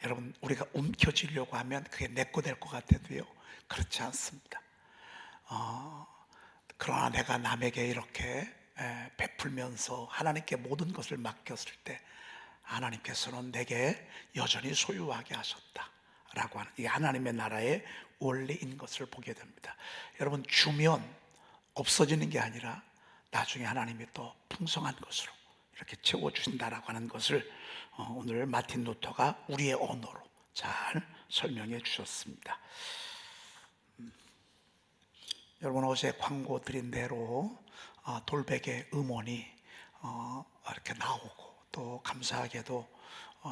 여러분, 우리가 움켜쥐려고 하면 그게 내 거 될 것 같아도요, 그렇지 않습니다. 그러나 내가 남에게 이렇게 베풀면서 하나님께 모든 것을 맡겼을 때 하나님께서는 내게 여전히 소유하게 하셨다라고 하는, 이게 하나님의 나라의 원리인 것을 보게 됩니다. 여러분, 주면 없어지는 게 아니라 나중에 하나님이 또 풍성한 것으로 이렇게 채워주신다라고 하는 것을 오늘 마틴 루터가 우리의 언어로 잘 설명해 주셨습니다. 여러분, 어제 광고 드린 대로 돌베개 음원이 이렇게 나오고, 또 감사하게도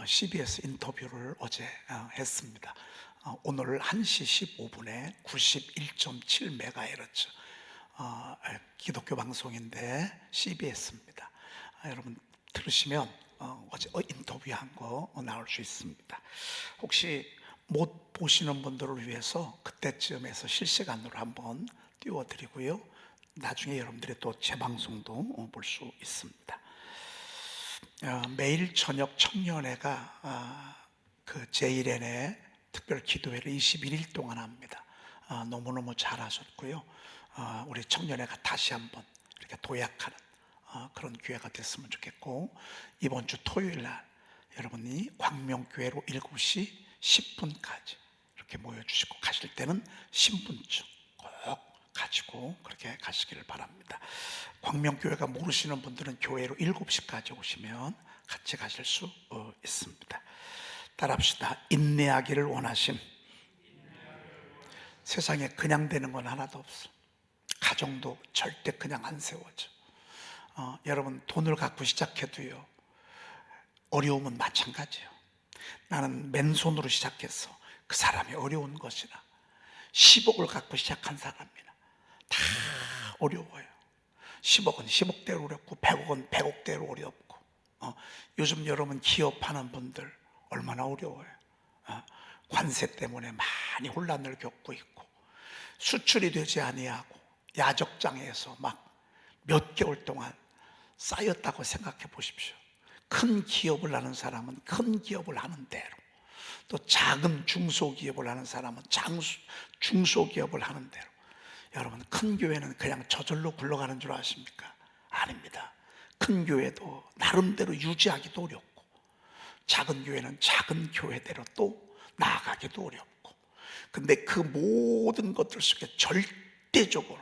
CBS 인터뷰를 어제 했습니다. 오늘 1시 15분에 91.7MHz 기독교 방송인데 CBS입니다. 여러분 들으시면 어제 인터뷰한 거 나올 수 있습니다. 혹시 못 보시는 분들을 위해서 그때쯤에서 실시간으로 한번 띄워드리고요, 나중에 여러분들이 또 재방송도 볼 수 있습니다. 매일 저녁 청년회가 그 제1N의 특별 기도회를 21일 동안 합니다. 너무너무 잘하셨고요, 우리 청년회가 다시 한번 이렇게 도약하는 그런 기회가 됐으면 좋겠고, 이번 주 토요일 날 여러분이 광명교회로 7시 10분까지 이렇게 모여주시고, 가실 때는 신분증 꼭 가지고 그렇게 가시기를 바랍니다. 광명교회가 모르시는 분들은 교회로 7시까지 오시면 같이 가실 수 있습니다. 따라합시다. 인내하기를 원하심. 세상에 그냥 되는 건 하나도 없어. 가정도 절대 그냥 안 세워져. 여러분, 돈을 갖고 시작해도요, 어려움은 마찬가지예요. 나는 맨손으로 시작했어. 그 사람이 어려운 것이나 10억을 갖고 시작한 사람이나 다 어려워요. 10억은 10억대로 어렵고 100억은 100억대로 어렵고, 요즘 여러분 기업하는 분들 얼마나 어려워요. 관세 때문에 많이 혼란을 겪고 있고, 수출이 되지 아니하고 야적장에서 막 몇 개월 동안 쌓였다고 생각해 보십시오. 큰 기업을 하는 사람은 큰 기업을 하는 대로, 또 작은 중소기업을 하는 사람은 중소기업을 하는 대로. 여러분, 큰 교회는 그냥 저절로 굴러가는 줄 아십니까? 아닙니다. 큰 교회도 나름대로 유지하기도 어렵고, 작은 교회는 작은 교회대로 또 나아가기도 어렵고, 근데 그 모든 것들 속에 절대적으로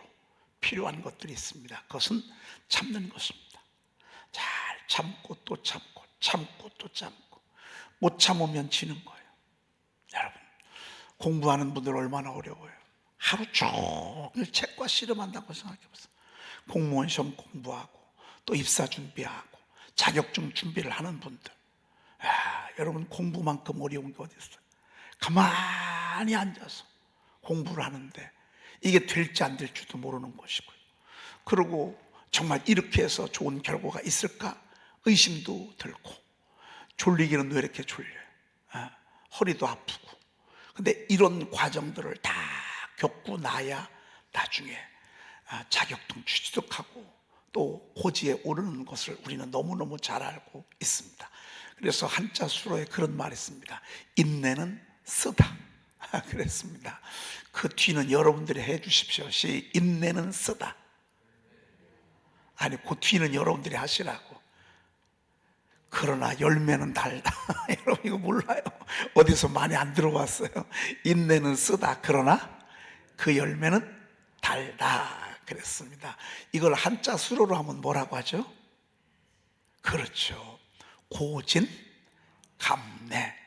필요한 것들이 있습니다. 그것은 참는 것입니다. 잘 참고 또 참고, 참고 또 참고. 못 참으면 지는 거예요. 여러분, 공부하는 분들 얼마나 어려워요. 하루 종일 책과 씨름한다고 생각해 보세요. 공무원 시험 공부하고, 또 입사 준비하고, 자격증 준비를 하는 분들, 여러분, 공부만큼 어려운 게 어디 있어요? 가만히 앉아서 공부를 하는데 이게 될지 안 될지도 모르는 것이고요. 그리고 정말 이렇게 해서 좋은 결과가 있을까 의심도 들고, 졸리기는 왜 이렇게 졸려요? 허리도 아프고. 근데 이런 과정들을 다 겪고 나야 나중에 자격증 취득하고 또 고지에 오르는 것을 우리는 너무너무 잘 알고 있습니다. 그래서 한자 수로에 그런 말이 있습니다. 인내는 쓰다. 그랬습니다. 그 뒤는 여러분들이 해 주십시오. 인내는 쓰다. 아니, 그 뒤는 여러분들이 하시라고. 그러나 열매는 달다. 여러분, 이거 몰라요? 어디서 많이 안 들어봤어요? 인내는 쓰다. 그러나 그 열매는 달다. 그랬습니다. 이걸 한자 수로로 하면 뭐라고 하죠? 그렇죠. 고진, 감내.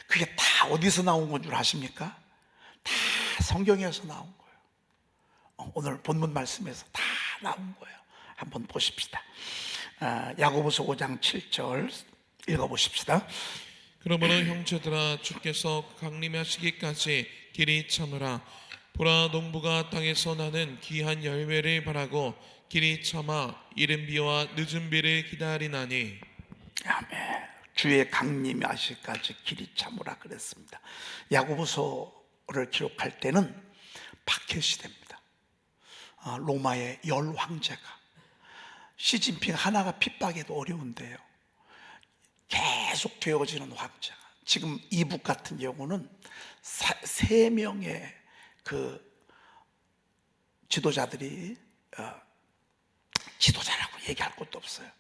그게 다 어디서 나온 건 줄 아십니까? 다 성경에서 나온 거예요. 오늘 본문 말씀에서 다 나온 거예요. 한번 보십시다. 야고보서 5장 7절 읽어보십시다. 그러므로 형제들아, 주께서 강림하시기까지 길이 참으라. 보라, 농부가 땅에서 나는 귀한 열매를 바라고 길이 참아 이른 비와 늦은 비를 기다리나니. 아멘. 주의 강림하시기까지 길이 참으라 그랬습니다. 야고보서를 기록할 때는 박해 시대입니다. 로마의 열 황제가, 시진핑 하나가 핍박해도 어려운데요, 계속 되어지는 황제가 지금 이북 같은 경우는 세 명의 그 지도자들이 지도자라고 얘기할 것도 없어요.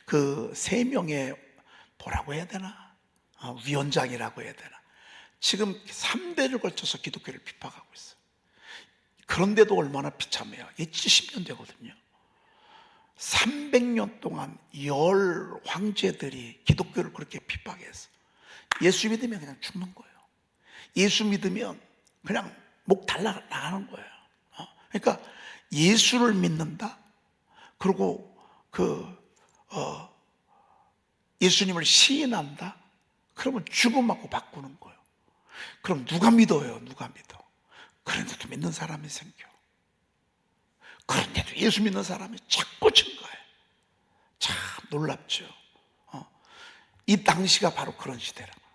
그 세 명의 뭐라고 해야 되나? 위원장이라고 해야 되나? 지금 3대를 걸쳐서 기독교를 비판하고 있어요. 그런데도 얼마나 비참해요. 이게 70년 되거든요. 300년 동안 10 황제들이 기독교를 그렇게 핍박했어. 예수 믿으면 그냥 죽는 거예요. 예수 믿으면 그냥 목 달라 나가는 거예요. 그러니까 예수를 믿는다. 그리고 예수님을 시인한다. 그러면 죽음하고 바꾸는 거예요. 그럼 누가 믿어요? 누가 믿어? 그런데도 믿는 사람이 생겨. 그런데도 예수 믿는 사람이 자꾸 증가해. 참 놀랍죠. 이 당시가 바로 그런 시대라고.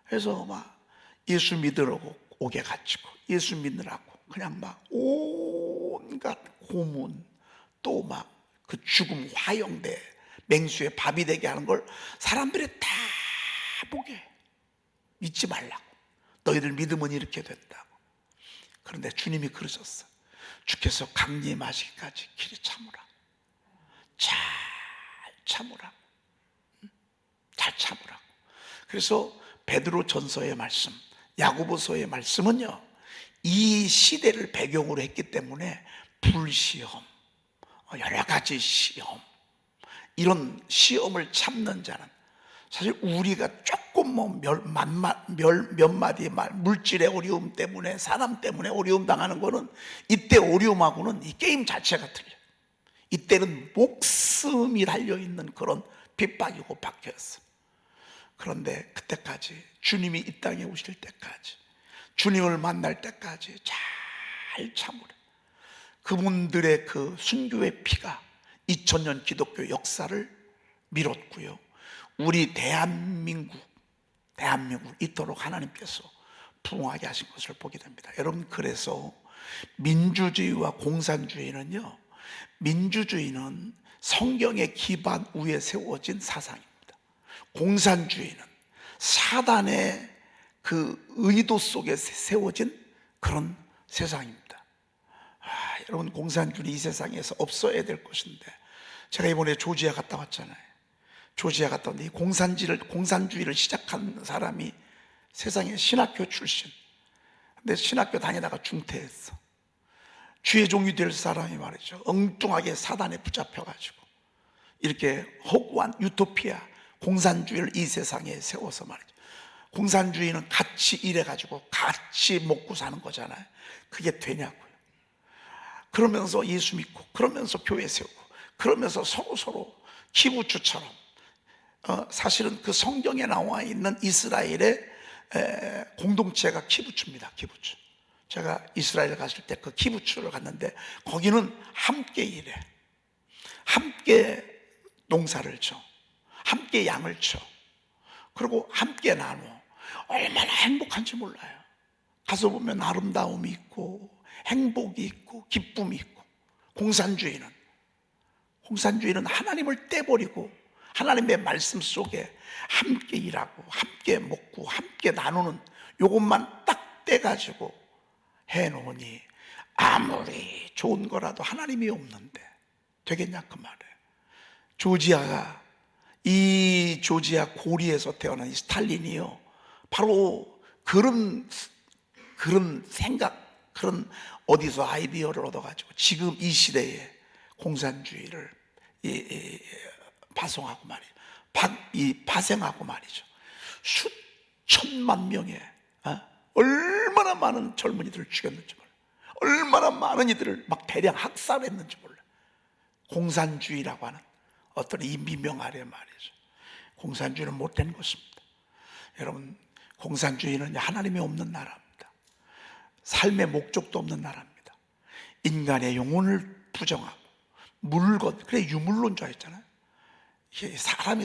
그래서 막 예수 믿으라고 옥에 갇히고, 예수 믿으라고 그냥 막 온갖 고문, 또 막 그 죽음 화형대, 맹수에 밥이 되게 하는 걸 사람들이 다 보게. 믿지 말라고. 너희들 믿으면 이렇게 된다고. 그런데 주님이 그러셨어. 주께서 강림하시기까지 길이 참으라. 잘 참으라고. 잘 참으라고. 그래서 베드로 전서의 말씀, 야고보서의 말씀은요, 이 시대를 배경으로 했기 때문에 불시험, 여러 가지 시험, 이런 시험을 참는 자는, 사실 우리가 조금 몇 마디 말, 물질의 어려움 때문에, 사람 때문에 어려움 당하는 거는, 이때 어려움하고는 이 게임 자체가 틀려요. 이때는 목숨이 달려있는 그런 핍박이고 박해였어. 그런데 그때까지, 주님이 이 땅에 오실 때까지, 주님을 만날 때까지 잘 참으래. 그분들의 그 순교의 피가 2000년 기독교 역사를 밀었고요, 우리 대한민국 이토록 하나님께서 부흥하게 하신 것을 보게 됩니다. 여러분, 그래서 민주주의와 공산주의는요, 민주주의는 성경의 기반 위에 세워진 사상입니다. 공산주의는 사단의 그 의도 속에 세워진 그런 세상입니다. 여러분, 공산주의 이 세상에서 없어야 될 것인데, 제가 이번에 조지아 갔다 왔잖아요. 조지아 갔다 왔는데, 이 공산주의를 시작한 사람이 세상에 신학교 출신. 근데 신학교 다니다가 중퇴했어. 주의 종이 될 사람이 말이죠, 엉뚱하게 사단에 붙잡혀가지고 이렇게 허구한 유토피아 공산주의를 이 세상에 세워서 말이죠, 공산주의는 같이 일해가지고 같이 먹고 사는 거잖아요. 그게 되냐고요. 그러면서 예수 믿고, 그러면서 교회 세우고, 그러면서 서로 기부추처럼, 사실은 그 성경에 나와 있는 이스라엘의 공동체가 기부추입니다. 기부추. 제가 이스라엘 갔을 때 그 기부추를 갔는데, 거기는 함께 일해, 함께 농사를 쳐, 함께 양을 쳐, 그리고 함께 나눠. 얼마나 행복한지 몰라요. 가서 보면 아름다움이 있고 행복이 있고 기쁨이 있고. 공산주의는 하나님을 떼버리고 하나님의 말씀 속에 함께 일하고 함께 먹고 함께 나누는 요것만 딱 떼가지고 해놓으니, 아무리 좋은 거라도 하나님이 없는데 되겠냐 그 말이에요. 이 조지아 고리에서 태어난 이 스탈린이요, 바로 그런 생각, 그런 어디서 아이디어를 얻어가지고 지금 이 시대에 공산주의를 파송하고 말이죠, 파생하고 말이죠. 수천만 명의 얼마나 많은 젊은이들을 죽였는지 몰라요. 얼마나 많은 이들을 막 대량 학살했는지 몰라요. 공산주의라고 하는 어떤 이 미명 아래 말이죠. 공산주의는 못된 것입니다. 여러분, 공산주의는 하나님이 없는 나라입니다. 삶의 목적도 없는 나라입니다. 인간의 영혼을 부정하고 물건, 그래 유물론자 했잖아요.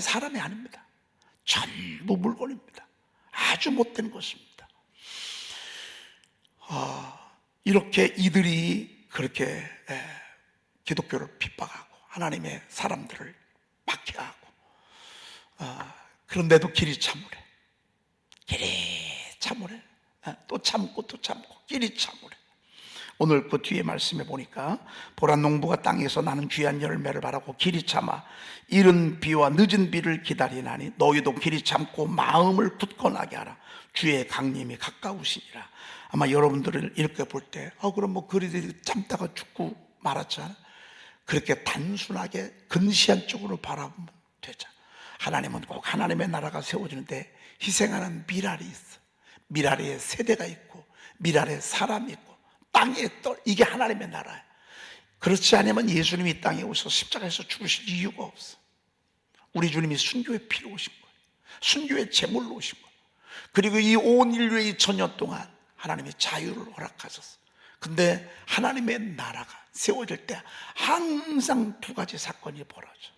사람이 아닙니다. 전부 물건입니다. 아주 못된 것입니다. 이렇게 이들이 그렇게 기독교를 핍박하고 하나님의 사람들을 박해하고, 그런데도 길이 참으래. 또 참고 또 참고 끼리 참으래. 오늘 그 뒤에 말씀해 보니까 보라 농부가 땅에서 나는 귀한 열매를 바라고 길이 참아 이른 비와 늦은 비를 기다리나니 너희도 길이 참고 마음을 굳건하게 하라. 주의 강림이 가까우시니라. 아마 여러분들을 이렇게 볼 때 그럼 뭐 그리들이 참다가 죽고 말았잖아. 그렇게 단순하게 근시한 쪽으로 바라보면 되잖아. 하나님은 꼭 하나님의 나라가 세워지는데 희생하는 미랄이 있어. 미랄의 세대가 있고 미랄의 사람이 있고 땅에 떠, 이게 하나님의 나라야. 그렇지 않으면 예수님이 이 땅에 오셔서 십자가에서 죽으실 이유가 없어. 우리 주님이 순교의 피로 오신 거예요. 순교의 제물로 오신 거예요. 그리고 이 온 인류의 2000년 동안 하나님이 자유를 허락하셨어. 근데 하나님의 나라가 세워질 때 항상 두 가지 사건이 벌어져.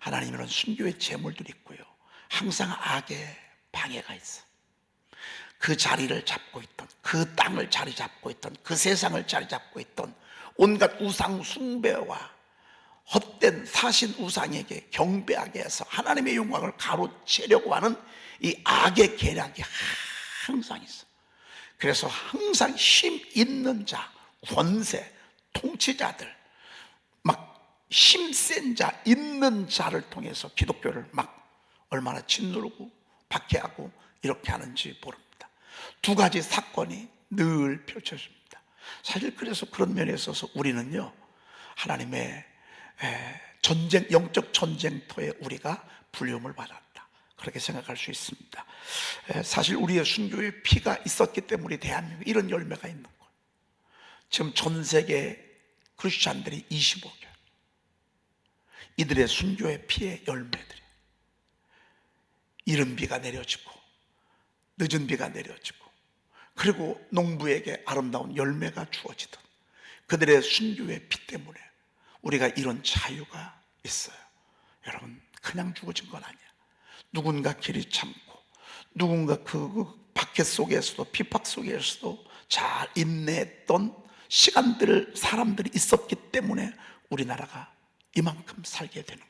하나님은 순교의 제물들이 있고요, 항상 악의 방해가 있어. 그 자리를 잡고 있던, 그 땅을 자리 잡고 있던, 그 세상을 자리 잡고 있던 온갖 우상 숭배와 헛된 사신 우상에게 경배하게 해서 하나님의 영광을 가로채려고 하는 이 악의 계략이 항상 있어. 그래서 항상 힘 있는 자, 권세, 통치자들, 막 힘센 자, 있는 자를 통해서 기독교를 막 얼마나 짓누르고 박해하고 이렇게 하는지 모릅니다. 두 가지 사건이 늘 펼쳐집니다. 사실 그래서 그런 면에 있어서 우리는요, 하나님의 전쟁, 영적 전쟁터에 우리가 불림을 받았다, 그렇게 생각할 수 있습니다. 사실 우리의 순교의 피가 있었기 때문에 대한민국에 이런 열매가 있는 거예요. 지금 전 세계 크리스찬들이 25개, 이들의 순교의 피의 열매들이, 이른 비가 내려지고 늦은 비가 내려지고, 그리고 농부에게 아름다운 열매가 주어지던 그들의 순교의 피 때문에 우리가 이런 자유가 있어요. 여러분, 그냥 주어진 건 아니야. 누군가 길이 참고, 누군가 그 박해 속에서도, 핍박 속에서도 잘 인내했던 시간들을, 사람들이 있었기 때문에 우리나라가 이만큼 살게 되는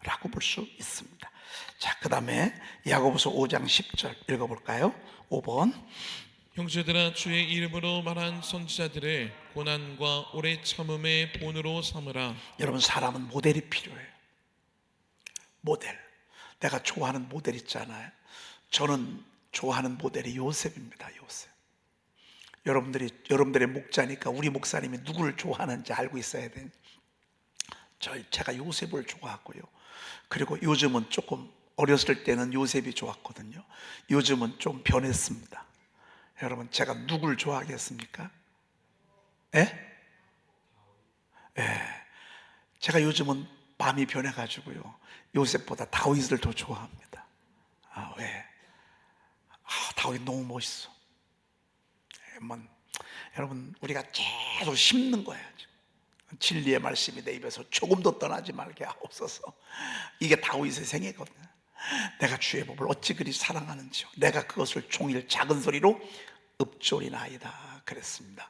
거라고 볼 수 있습니다. 자, 그 다음에 야고보서 5장 10절 읽어볼까요? 5번. 형제들아, 주의 이름으로 말한 선지자들을 고난과 오래 참음의 본으로 삼으라. 여러분, 사람은 모델이 필요해요. 모델. 내가 좋아하는 모델 있잖아요. 저는 좋아하는 모델이 요셉입니다. 요셉. 여러분들의 목자니까 우리 목사님이 누구를 좋아하는지 알고 있어야 돼요. 제가 요셉을 좋아하고요. 그리고 요즘은 조금, 어렸을 때는 요셉이 좋았거든요. 요즘은 좀 변했습니다. 여러분, 제가 누굴 좋아하겠습니까? 예? 예. 제가 요즘은 마음이 변해가지고요, 요셉보다 다윗을 더 좋아합니다. 왜? 다윗 너무 멋있어. 여러분, 우리가 계속 심는 거예요. 진리의 말씀이 내 입에서 조금도 떠나지 말게 하옵소서. 이게 다윗의 생애거든요. 내가 주의 법을 어찌 그리 사랑하는지요, 내가 그것을 종일 작은 소리로 읊조리나이다 그랬습니다.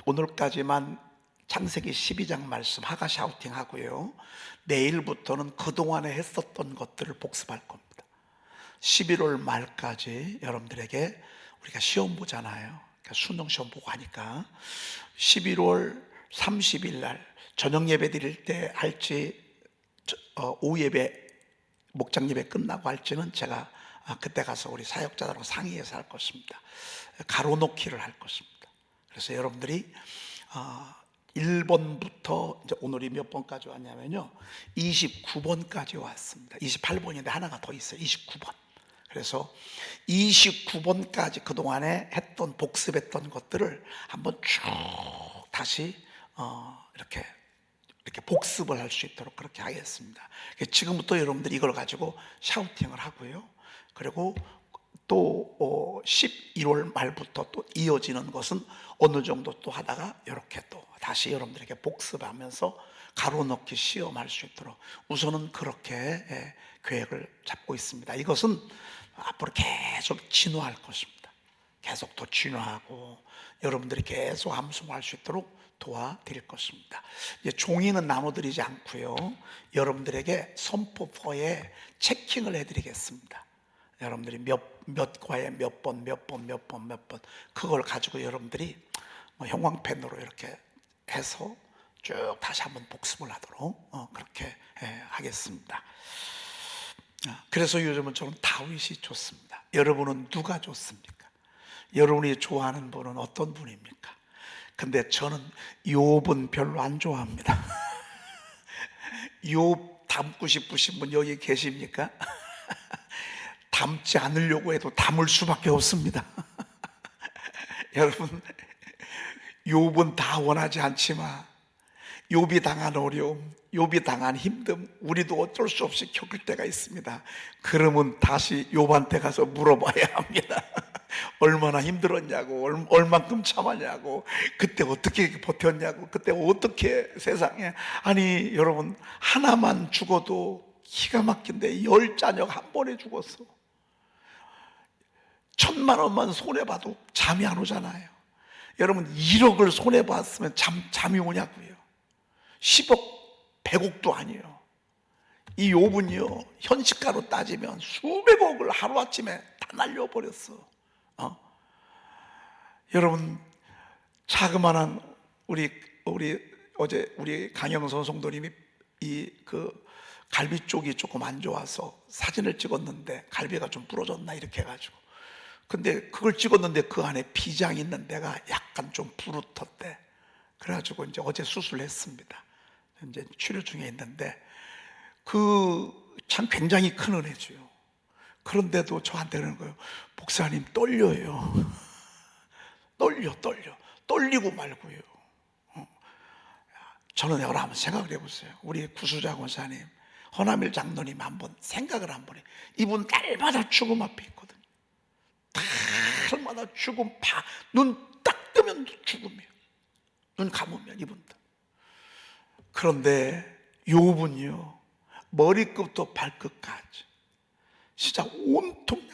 오늘까지만 창세기 12장 말씀 하가 샤우팅 하고요, 내일부터는 그동안에 했었던 것들을 복습할 겁니다. 11월 말까지 여러분들에게, 우리가 시험 보잖아요. 그러니까 수능 시험 보고 하니까 11월 30일 날 저녁 예배 드릴 때 할지, 오후 예배, 목장 예배 끝나고 할지는 제가 그때 가서 우리 사역자들하고 상의해서 할 것입니다. 가로놓기를 할 것입니다. 그래서 여러분들이 1번부터 이제 오늘이 몇 번까지 왔냐면요, 29번까지 왔습니다. 28번인데 하나가 더 있어요. 29번. 그래서 29번까지 그동안에 했던, 복습했던 것들을 한번 쭉 다시 이렇게 복습을 할 수 있도록 그렇게 하겠습니다. 지금부터 여러분들이 이걸 가지고 샤우팅을 하고요, 그리고 또 11월 말부터 또 이어지는 것은 어느 정도 또 하다가 이렇게 또 다시 여러분들에게 복습하면서 가로넣기 시험할 수 있도록 우선은 그렇게 계획을 잡고 있습니다. 이것은 앞으로 계속 진화할 것입니다. 계속 더 진화하고 여러분들이 계속 함송할 수 있도록 도와드릴 것입니다. 이제 종이는 나눠드리지 않고요, 여러분들에게 선포포에 체킹을 해드리겠습니다. 여러분들이 몇 과에 몇 번 그걸 가지고 여러분들이 형광펜으로 이렇게 해서 쭉 다시 한번 복습을 하도록 그렇게 하겠습니다. 그래서 요즘은 저는 다윗이 좋습니다. 여러분은 누가 좋습니까? 여러분이 좋아하는 분은 어떤 분입니까? 근데 저는 욥은 별로 안 좋아합니다. 욥 닮고 싶으신 분 여기 계십니까? 닮지 않으려고 해도 닮을 수밖에 없습니다. 여러분, 욥은 다 원하지 않지만 욥이 당한 어려움, 욥이 당한 힘듦, 우리도 어쩔 수 없이 겪을 때가 있습니다. 그러면 다시 욥한테 가서 물어봐야 합니다. 얼마나 힘들었냐고, 얼만큼 참았냐고, 그때 어떻게 버텼냐고, 그때 어떻게 세상에. 아니 여러분, 하나만 죽어도 기가 막힌데 10자녀 한 번에 죽었어. 1,000만 원만 손해봐도 잠이 안 오잖아요. 여러분 1억을 손해봤으면 잠이 오냐고요. 10억, 100억도 아니에요. 이 욥은요, 현시가로 따지면 수백억을 하루아침에 다 날려버렸어. 여러분, 자그마한 우리 어제 우리 강영선 성도님이 갈비 쪽이 조금 안 좋아서 사진을 찍었는데 갈비가 좀 부러졌나 이렇게 해가지고, 근데 그걸 찍었는데 그 안에 비장이 있는 데가 약간 좀 부르텄대. 그래가지고 이제 어제 수술했습니다. 이제 치료 중에 있는데 참 굉장히 큰 은혜죠. 그런데도 저한테 그러는 거예요. 목사님 떨려요. 떨리고 말고요. 저는 여러분 한번 생각을 해보세요. 우리 구수자 권사님, 허남일 장로님 한번 생각을 한번 해요. 이분 날마다 죽음 앞에 있거든요. 날마다 죽음, 눈 딱 뜨면 죽음이에요. 눈 감으면 이분들. 그런데 욥은요, 머리끝부터 발끝까지 진짜 온통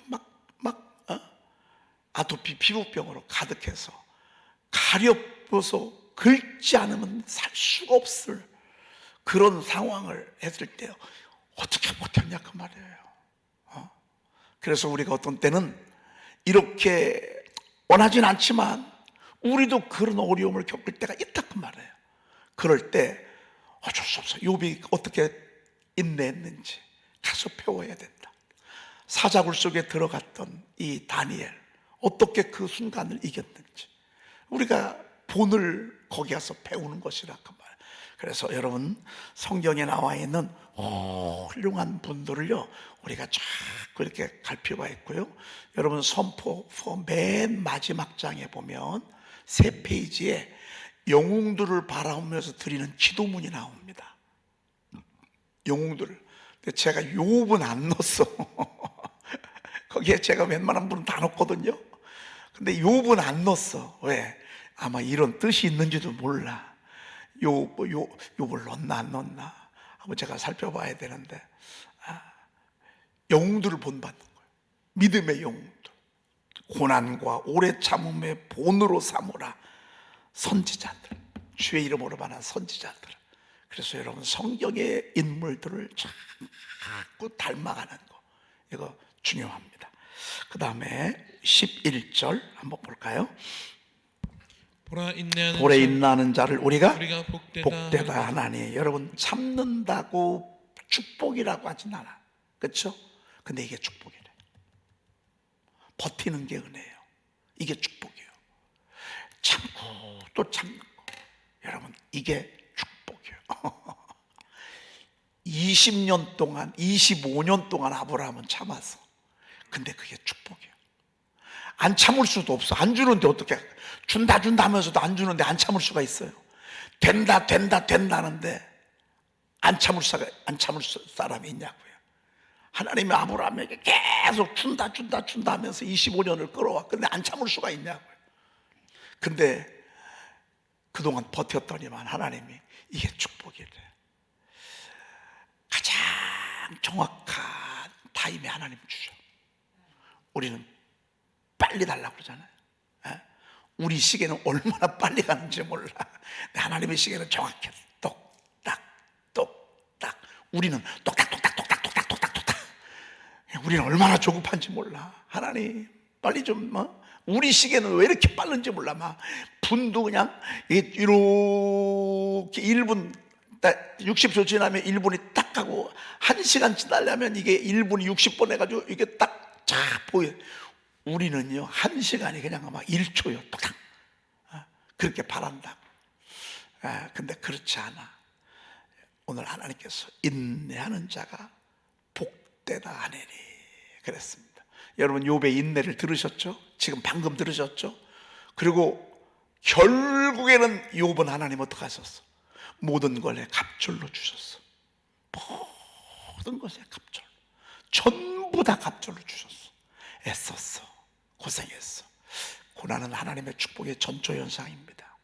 아토피 피부병으로 가득해서 가렵어서 긁지 않으면 살 수가 없을 그런 상황을 했을 때 어떻게 버텼냐 그 말이에요. 그래서 우리가 어떤 때는 이렇게 원하진 않지만 우리도 그런 어려움을 겪을 때가 있다 그 말이에요. 그럴 때 어쩔 수 없어. 욥이 어떻게 인내했는지 가서 배워야 된다. 사자굴 속에 들어갔던 이 다니엘, 어떻게 그 순간을 이겼는지 우리가 본을 거기 가서 배우는 것이라 그 말. 그래서 여러분, 성경에 나와 있는 훌륭한 분들을요 우리가 자꾸 이렇게 갈 필요가 있고요. 여러분 선포 맨 마지막 장에 보면 3페이지에 영웅들을 바라보면서 드리는 기도문이 나옵니다. 영웅들을. 근데 제가 욥은 안 넣었어. 거기에 제가 웬만한 분은 다 넣거든요. 근데 욥은 안 넣었어. 왜? 아마 이런 뜻이 있는지도 몰라. 욥을 넣었나 안 넣었나 한번 제가 살펴봐야 되는데, 영웅들을 본받는 거예요. 믿음의 영웅들. 고난과 오래 참음의 본으로 삼으라. 선지자들, 주의 이름으로 말하는 선지자들. 그래서 여러분 성경의 인물들을 자꾸 닮아가는 거, 이거 중요합니다. 그 다음에 11절 한번 볼까요? 보라 인내하는 자를 우리가 복되다 하나니. 여러분 참는다고 축복이라고 하진 않아, 그렇죠? 근데 이게 축복이래. 버티는 게 은혜예요. 이게 축복이에요. 참고 또 참는 거, 여러분 이게 축복이에요. 20년 동안 25년 동안 아브라함은 참았어. 근데 그게 축복이에요. 안 참을 수도 없어. 안 주는데 어떻게, 준다 하면서도 안 주는데 안 참을 수가 있어요. 된다는데 안 참을 사람이 있냐고요. 하나님이 아브라함에게 계속 준다 하면서 25년을 끌어와. 근데 안 참을 수가 있냐고요. 근데 그동안 버텼더니만 하나님이 이게 축복이래. 가장 정확한 타임에 하나님 주셔. 우리는 빨리 달라고 그러잖아요. 우리 시계는 얼마나 빨리 가는지 몰라. 근데 하나님의 시계는 정확해. 똑딱. 우리는 똑딱. 우리는 얼마나 조급한지 몰라. 하나님 빨리 좀 우리 시계는 왜 이렇게 빠른지 몰라. 막 분도 그냥 이렇게 1분 60초 지나면 1분이 딱 가고 1시간 지나려면 이게 1분이 60번 해가지고 이게 딱 보여. 우리는요 1시간이 그냥 막 1초요. 딱 그렇게 바란다고. 근데 그렇지 않아. 오늘 하나님께서 인내하는 자가 복되다 하느니 그랬습니다. 여러분 욥의 인내를 들으셨죠? 지금 방금 들으셨죠? 그리고 결국에는 욥은 하나님 어떻게 하셨어? 모든 것에 갑절로 주셨어. 모든 것에 갑절, 전부 다 갑절로 주셨어. 애썼어. 고생했어. 고난은 하나님의 축복의 전조현상입니다.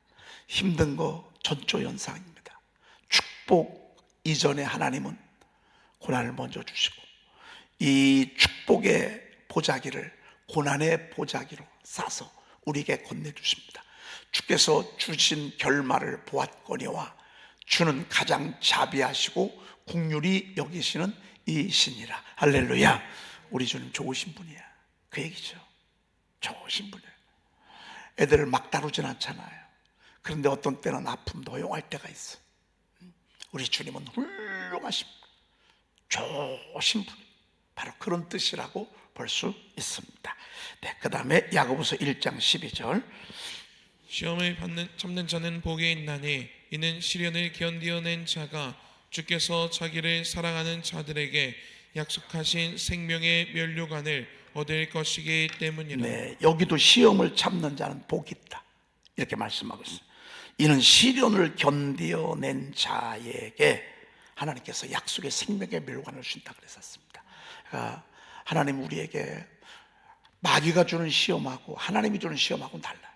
힘든 거 전조현상입니다. 축복 이전에 하나님은 고난을 먼저 주시고 이 축복의 보자기를 고난의 보자기로 싸서 우리에게 건네주십니다. 주께서 주신 결말을 보았거니와 주는 가장 자비하시고 긍휼히 여기시는 이시니라. 할렐루야. 우리 주님 좋으신 분이야. 그 얘기죠. 좋으신 분이에요. 애들을 막 다루진 않잖아요. 그런데 어떤 때는 아픔도 허용할 때가 있어. 우리 주님은 훌륭하신 분, 좋으신 분, 바로 그런 뜻이라고 볼 수 있습니다. 네, 그 다음에 야고보서 1장 12절. 시험을 참는 자는 복이 있나니 이는 시련을 견디어낸 자가 주께서 자기를 사랑하는 자들에게 약속하신 생명의 면류관을 얻을 것이기 때문이라. 네, 여기도 시험을 참는 자는 복이 있다 이렇게 말씀하고 있어요. 이는 시련을 견디어낸 자에게 하나님께서 약속의 생명의 멸관을 주신다 그랬었습니다. 그러니까 하나님 우리에게 마귀가 주는 시험하고 하나님이 주는 시험하고는 달라요.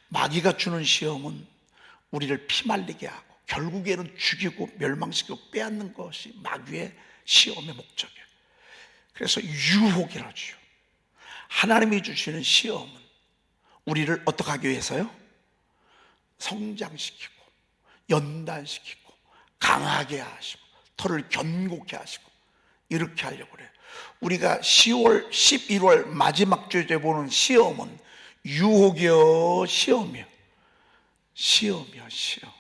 마귀가 주는 시험은 우리를 피말리게 하고 결국에는 죽이고 멸망시키고 빼앗는 것이 마귀의 시험의 목적이에요. 그래서 유혹이라죠. 하나님이 주시는 시험은 우리를 어떻게 하기 위해서요? 성장시키고 연단시키고 강하게 하시고 털을 견고케 하시고 이렇게 하려고 그래요. 우리가 10월, 11월 마지막 주에 보는 시험은 유혹이요, 시험이요. 시험이요, 시험.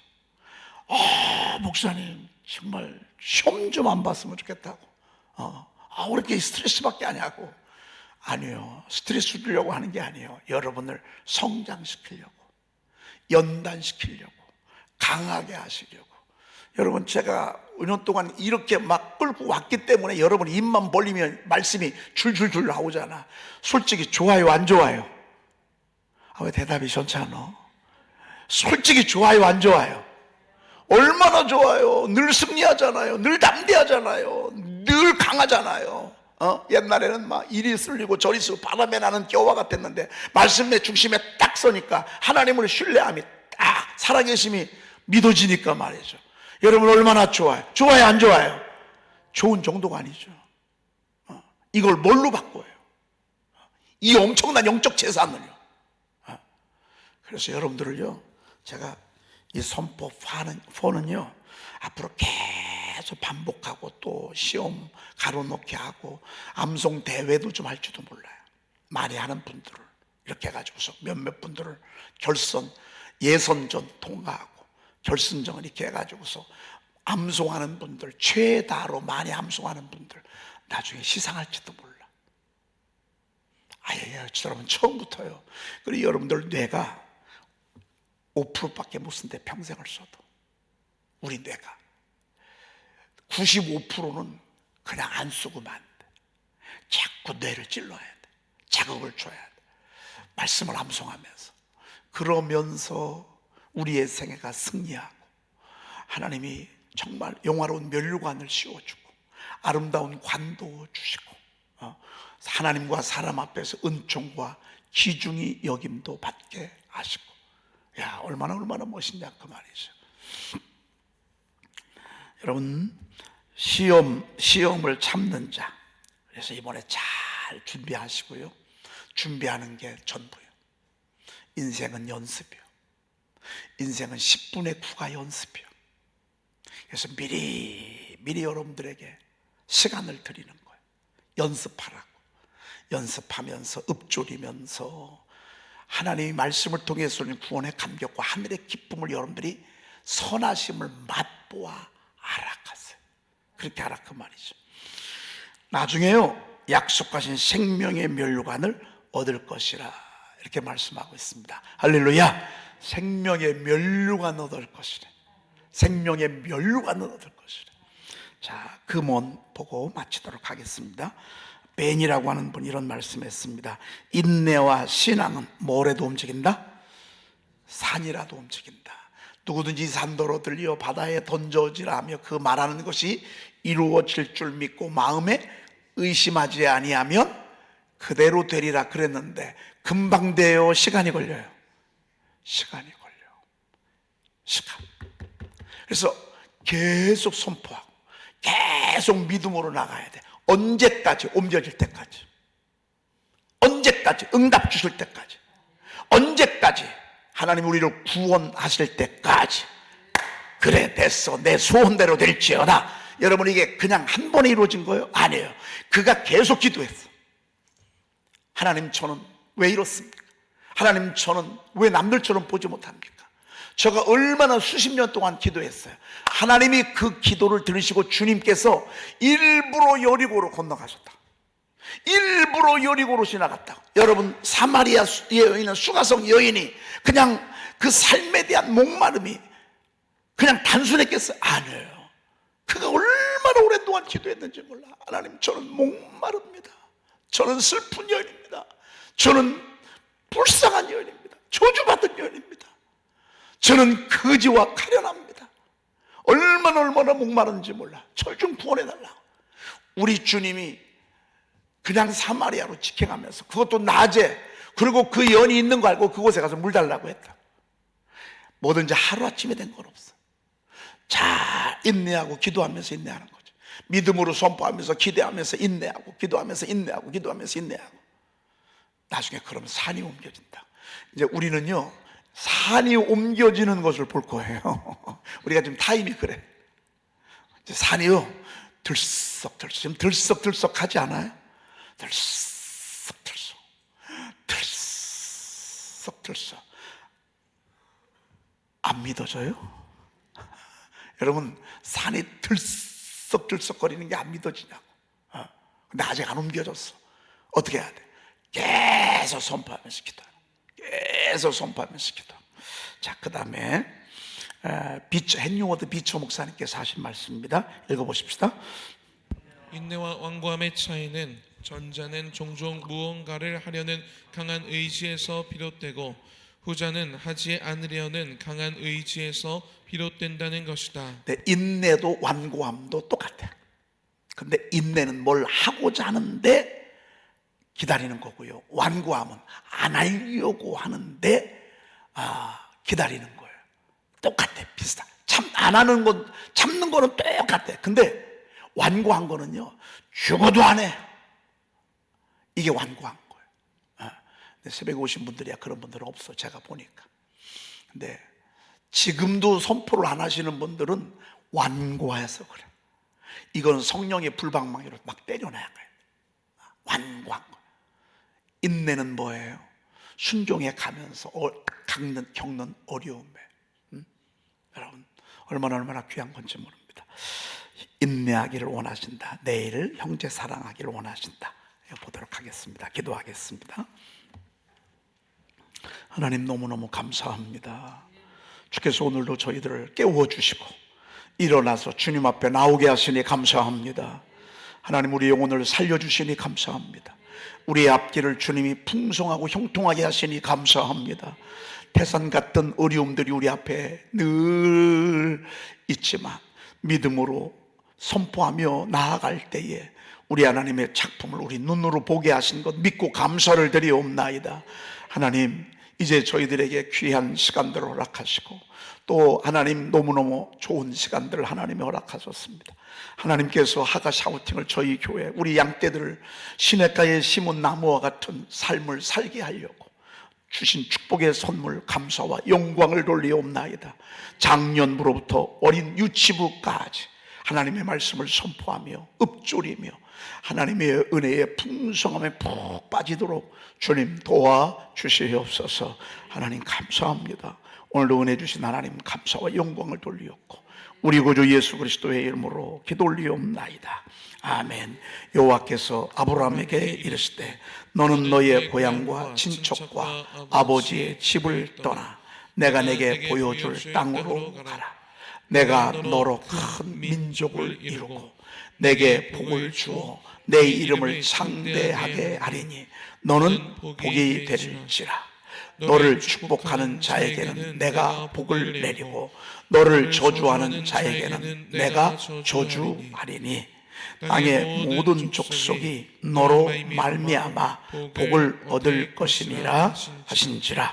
목사님 정말 시험 좀 안 봤으면 좋겠다고. 왜 이렇게 스트레스밖에 안 하고. 아니요, 스트레스 주려고 하는 게 아니에요. 여러분을 성장시키려고, 연단시키려고, 강하게 하시려고. 여러분 제가 5년 동안 이렇게 막 끌고 왔기 때문에 여러분 입만 벌리면 말씀이 줄줄줄 나오잖아. 솔직히 좋아요, 안 좋아요? 왜 대답이 좋지 않아? 솔직히 좋아요, 안 좋아요? 얼마나 좋아요. 늘 승리하잖아요. 늘 담대하잖아요. 늘 강하잖아요. 옛날에는 막 이리 쓸리고 저리 쓰고 바람에 나는 겨와 같았는데 말씀의 중심에 딱 서니까 하나님을 신뢰함이 딱 살아계심이 믿어지니까 말이죠. 여러분 얼마나 좋아요? 좋아요, 안 좋아요? 좋은 정도가 아니죠. 이걸 뭘로 바꿔요? 이 엄청난 영적 재산을요. 그래서 여러분들을요, 제가 이 선포 4는요 앞으로 계속 반복하고 또 시험 가로놓게 하고 암송 대회도 좀 할지도 몰라요. 많이 하는 분들을 이렇게 해가지고서 몇몇 분들을 예선전 통과하고 결승전 이렇게 해가지고서 암송하는 분들, 최다로 많이 암송하는 분들 나중에 시상할지도 몰라. 여러분 처음부터요. 그리고 여러분들 뇌가 5%밖에 못 쓴대. 평생을 써도. 우리 뇌가 95%는 그냥 안 쓰고만 돼. 자꾸 뇌를 찔러야 돼. 자극을 줘야 돼. 말씀을 암송하면서. 그러면서 우리의 생애가 승리하고 하나님이 정말 영화로운 면류관을 씌워주고 아름다운 관도 주시고 하나님과 사람 앞에서 은총과 귀중히 여김도 받게 하시고, 얼마나 멋있냐 그 말이죠. 여러분 시험을 참는 자, 그래서 이번에 잘 준비하시고요. 준비하는 게 전부예요. 인생은 연습이요. 인생은 10분의 9가 연습이요. 그래서 미리 여러분들에게 시간을 드리는 거예요. 연습하라고. 연습하면서 읊조리면서 하나님의 말씀을 통해서는 구원의 감격과 하늘의 기쁨을 여러분들이 선하심을 맛보아 알아가세요. 그렇게 하라 그 말이죠. 나중에요 약속하신 생명의 면류관을 얻을 것이라 이렇게 말씀하고 있습니다. 할렐루야. 생명의 면류관 얻을 것이래. 생명의 면류관을 얻을 것이래. 자, 금원 보고 마치도록 하겠습니다. 벤이라고 하는 분이 이런 말씀했습니다. 인내와 신앙은 뭐래도 움직인다? 산이라도 움직인다. 누구든지 산더러 들려 바다에 던져지라 하며 그 말하는 것이 이루어질 줄 믿고 마음에 의심하지 아니하면 그대로 되리라 그랬는데 금방 돼요? 시간이 걸려요? 시간이 걸려. 시간. 그래서 계속 선포하고 계속 믿음으로 나가야 돼. 언제까지? 옮겨질 때까지. 언제까지? 응답 주실 때까지. 언제까지? 하나님 우리를 구원하실 때까지. 그래 됐어, 내 소원대로 될지어다. 여러분 이게 그냥 한 번에 이루어진 거예요? 아니에요. 그가 계속 기도했어. 하나님 저는 왜 이렇습니까? 하나님 저는 왜 남들처럼 보지 못합니까? 제가 얼마나 수십 년 동안 기도했어요. 하나님이 그 기도를 들으시고 주님께서 일부러 여리고로 건너가셨다. 일부러 여리고로 지나갔다. 여러분 사마리아 여인은 수가성 여인이 그냥 그 삶에 대한 목마름이 그냥 단순했겠어요? 아니에요. 그가 얼마나 오랫동안 기도했는지 몰라. 하나님 저는 목마릅니다. 저는 슬픈 여인입니다. 저는 불쌍한 여인입니다. 저주받은 여인입니다. 저는 거지와 가련합니다. 얼마나 목마른지 몰라. 절 좀 구원해달라. 우리 주님이 그냥 사마리아로 직행하면서 그것도 낮에, 그리고 그 연이 있는 거 알고 그곳에 가서 물 달라고 했다. 뭐든지 하루아침에 된 건 없어. 잘 인내하고 기도하면서 인내하는 거죠. 믿음으로 선포하면서 기대하면서 인내하고 기도하면서 인내하고 기도하면서 인내하고 나중에 그러면 산이 옮겨진다. 이제 우리는요 산이 옮겨지는 것을 볼 거예요. 우리가 지금 타임이 그래. 이제 산이요 들썩들썩, 지금 들썩들썩 하지 않아요? 들썩들썩 들썩들썩. 안 믿어져요? 여러분 산이 들썩들썩거리는 게 안 믿어지냐고. 근데 아직 안 옮겨졌어. 어떻게 해야 돼? 계속 선포하면서 기도하는, 계속 선포하면서 기도. 자, 그 다음에 헨리워드 비처 목사님께서 하신 말씀입니다. 읽어보십시다. 인내와 완고함의 차이는 전자는 종종 무언가를 하려는 강한 의지에서 비롯되고 후자는 하지 않으려는 강한 의지에서 비롯된다는 것이다. 네, 인내도 완고함도 똑같아. 근데 인내는 뭘 하고자 하는데 기다리는 거고요. 완고함은 안 하려고 하는데 기다리는 거예요. 똑같아, 비슷해. 안 하는 건, 참는 거는 똑같아. 근데 완고한 거는요, 죽어도 안 해. 이게 완고한 거예요. 근데 새벽에 오신 분들이야 그런 분들은 없어, 제가 보니까. 근데 지금도 선포를 안 하시는 분들은 완고해서 그래. 이건 성령의 불방망이로 막 때려놔야 해요. 완고한 거. 인내는 뭐예요? 순종해 가면서 겪는 어려움에, 여러분 얼마나 귀한 건지 모릅니다. 인내하기를 원하신다. 내일을 형제 사랑하기를 원하신다. 보도록 하겠습니다. 기도하겠습니다. 하나님 너무너무 감사합니다. 주께서 오늘도 저희들을 깨워주시고 일어나서 주님 앞에 나오게 하시니 감사합니다. 하나님 우리 영혼을 살려주시니 감사합니다. 우리의 앞길을 주님이 풍성하고 형통하게 하시니 감사합니다. 태산 같은 어려움들이 우리 앞에 늘 있지만 믿음으로 선포하며 나아갈 때에 우리 하나님의 작품을 우리 눈으로 보게 하신 것 믿고 감사를 드리옵나이다. 하나님 이제 저희들에게 귀한 시간들을 허락하시고 또 하나님 너무너무 좋은 시간들을 하나님이 허락하셨습니다. 하나님께서 하가 샤우팅을 저희 교회 우리 양떼들을 시냇가에 심은 나무와 같은 삶을 살게 하려고 주신 축복의 선물 감사와 영광을 돌리옵나이다. 작년부로부터 어린 유치부까지 하나님의 말씀을 선포하며 읊조리며 하나님의 은혜의 풍성함에 푹 빠지도록 주님 도와주시옵소서. 하나님 감사합니다. 오늘도 은혜 주신 하나님 감사와 영광을 돌리옵고 우리 구주 예수 그리스도의 이름으로 기도 올리옵나이다. 아멘. 여호와께서 아브라함에게 이르시되 너는 너의 고향과 친척과 아버지의 집을 떠나 내가 내게 보여줄 땅으로 가라. 내가 너로 큰 민족을 이루고 내게 복을 주어 내 이름을 창대하게 하리니 너는 복이 될지라. 너를 축복하는 자에게는 내가 복을 내리고 너를 저주하는 자에게는 내가 저주하리니 땅의 모든 족속이 너로 말미암아 복을 얻을 것이니라 하신지라.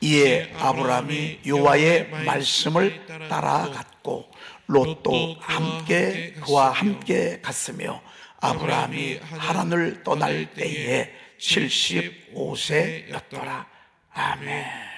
이에 아브라함이 여호와의 말씀을 따라갔고 롯도 함께 그와 함께 갔으며 아브라함이 하란을 떠날 때에 75세였더라. 아멘.